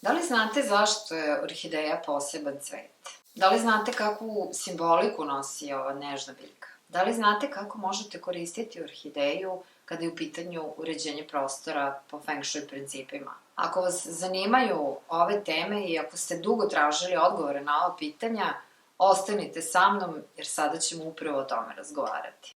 Da li znate zašto je orhideja poseban cvet? Da li znate kakvu simboliku nosi ova nežna biljka? Da li znate kako možete koristiti orhideju kada je u pitanju uređenje prostora po feng shui principima? Ako vas zanimaju ove teme i ako ste dugo tražili odgovore na ova pitanja, ostanite sa mnom jer sada ćemo upravo o tome razgovarati.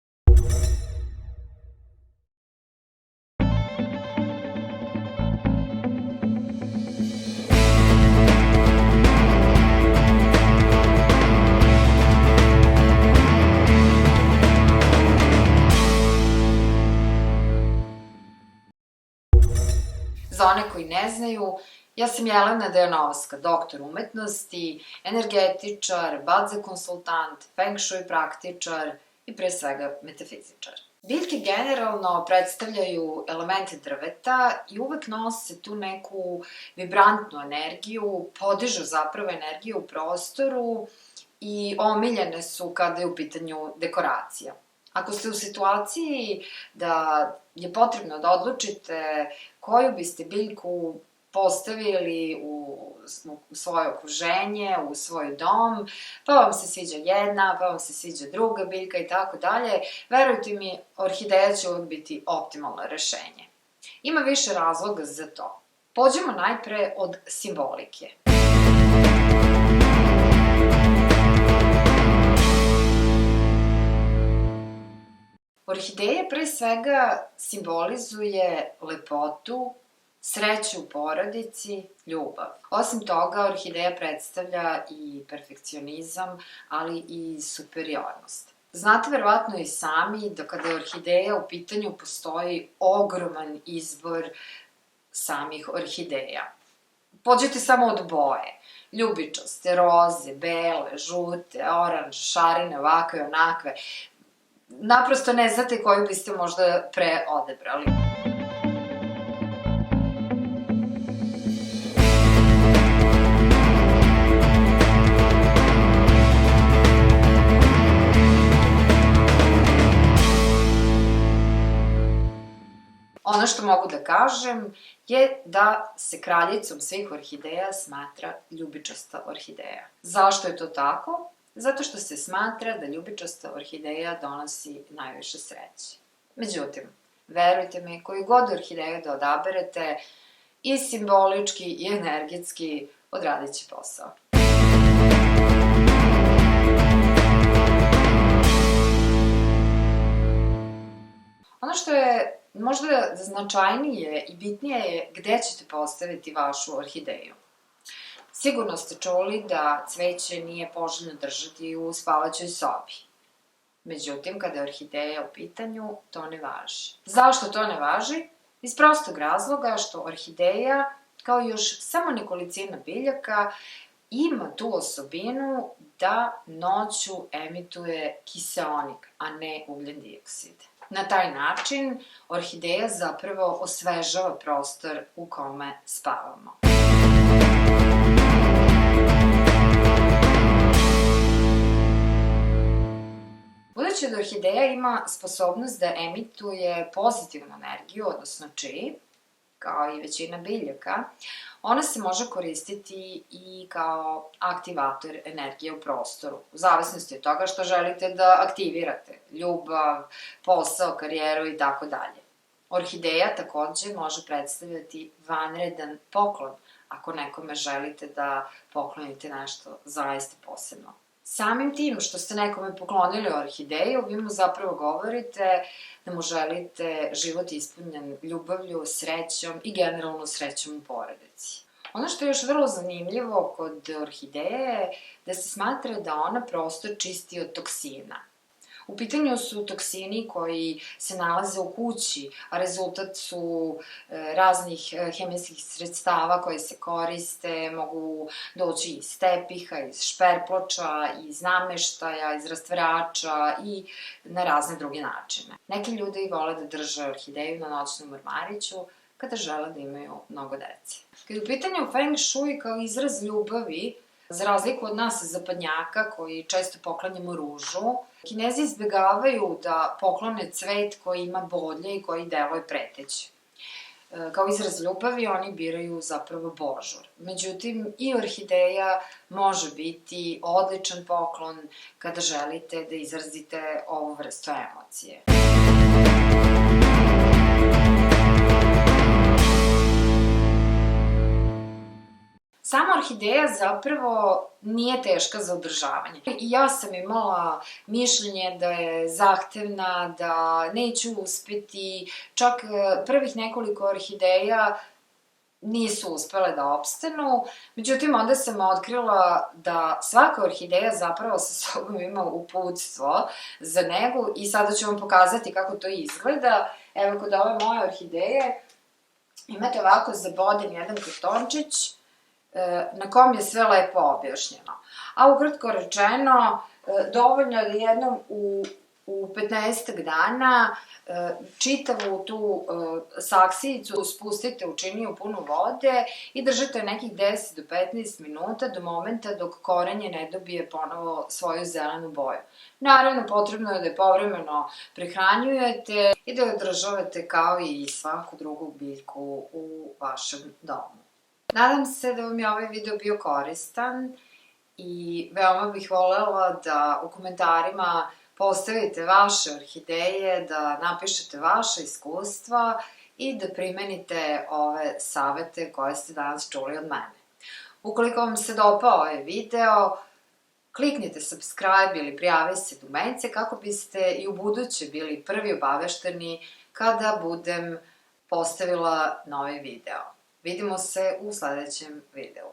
Za one koji ne znaju, ja sam Jelena Dejanovska, doktor umetnosti, energetičar, badze konsultant, feng shui praktičar i pre svega metafizičar. Biljke generalno predstavljaju elemente drveta i uvek nose tu neku vibrantnu energiju, podižu zapravo energiju u prostoru i omiljene su kada je u pitanju dekoracija. Ako ste u situaciji da je potrebno da odlučite koju biste biljku postavili u svoje okruženje, u svoj dom, pa vam se sviđa jedna, pa vam se sviđa druga biljka i tako dalje, verujte mi, orhideja će uvek biti optimalno rešenje. Ima više razloga za to. Pođemo najpre od simbolike. Orhideja pre svega simbolizuje lepotu, sreću u porodici, ljubav. Osim toga, orhideja predstavlja i perfekcionizam, ali i superiornost. Znate verovatno i sami da kada je orhideja u pitanju postoji ogroman izbor samih orhideja. Pođete samo od boje. Ljubičaste, roze, bele, žute, oranž, šarene, ovakve, onakve. Naprosto ne znate koju biste možda pre odebrali. Ono što mogu da kažem je da se kraljicom svih orhideja smatra ljubičasta orhideja. Zašto je to tako? Zato što se smatra da ljubičasta orhideja donosi najviše sreće. Međutim, verujte mi, koju god orhideju da odaberete, i simbolički i energetski odradit će posao. Ono što je možda značajnije i bitnije je gde ćete postaviti vašu orhideju. Sigurno ste čuli da cveće nije poželjno držati u spavaćoj sobi. Međutim, kada je orhideja u pitanju, to ne važi. Zašto to ne važi? Iz prostog razloga što orhideja, kao još samo nekolicina biljaka, ima tu osobinu da noću emituje kiseonik, a ne ugljen dioksid. Na taj način, orhideja zapravo osvežava prostor u kome spavamo. Budući da orhideja ima sposobnost da emituje pozitivnu energiju, odnosno chi, kao i većina biljaka, ona se može koristiti i kao aktivator energije u prostoru, u zavisnosti od toga što želite da aktivirate, ljubav, posao, karijeru i tako dalje. Orhideja takođe može predstavljati vanredan poklon, ako nekome želite da poklonite nešto zaista posebno. Samim tim što ste nekome poklonili orhideju, vi mu zapravo govorite da mu želite život ispunjen ljubavlju, srećom i generalno srećom u porodici. Ono što je još vrlo zanimljivo kod orhideje je da se smatra da ona prostor čisti od toksina. U pitanju su toksini koji se nalaze u kući, a rezultat su raznih hemijskih sredstava koje se koriste, mogu doći iz tepiha, iz šperploča, iz nameštaja, iz rastvarača i na razne druge načine. Neki ljudi i vole da drže orhideju na noćnom ormariću kada žele da imaju mnogo dece. Kad je u pitanju feng shui kao izraz ljubavi, za razliku od nas zapadnjaka koji često poklanjamo ružu, Kinezi izbegavaju da poklone cvet koji ima bodlje i koji deluje preteće. kao izraz ljubavi oni biraju zapravo božur. Međutim, i orhideja može biti odličan poklon kada želite da izrazite ovu vrstu emocije. Sama orhideja zapravo nije teška za održavanje. I ja sam imala mišljenje da je zahtevna, da neću uspeti, čak prvih nekoliko orhideja nisu uspele da opstanu, međutim onda sam otkrila da svaka orhideja zapravo sa sobom ima uputstvo za negu i sada ću vam pokazati kako to izgleda. Evo, kod ove moje orhideje imate ovako zaboden jedan kartončić na kom je sve lepo objašnjeno. A ukratko rečeno, dovoljno je da jednom u 15 dana čitavu tu saksijicu spustite u činiju punu vode i držite nekih 10 do 15 minuta do momenta dok korenje ne dobije ponovo svoju zelenu boju. Naravno, potrebno je da je povremeno prehranjujete i da je održavate kao i svaku drugu biljku u vašem domu. Nadam se da vam je ovaj video bio koristan i veoma bih volela da u komentarima postavite vaše orhideje, da napišete vaše iskustva i da primenite ove savete koje ste danas čuli od mene. Ukoliko vam se dopao ovaj video, kliknite subscribe ili prijavite se Dumence kako biste i u buduće bili prvi obavešteni kada budem postavila novi video. Vidimo se u sledećem videu.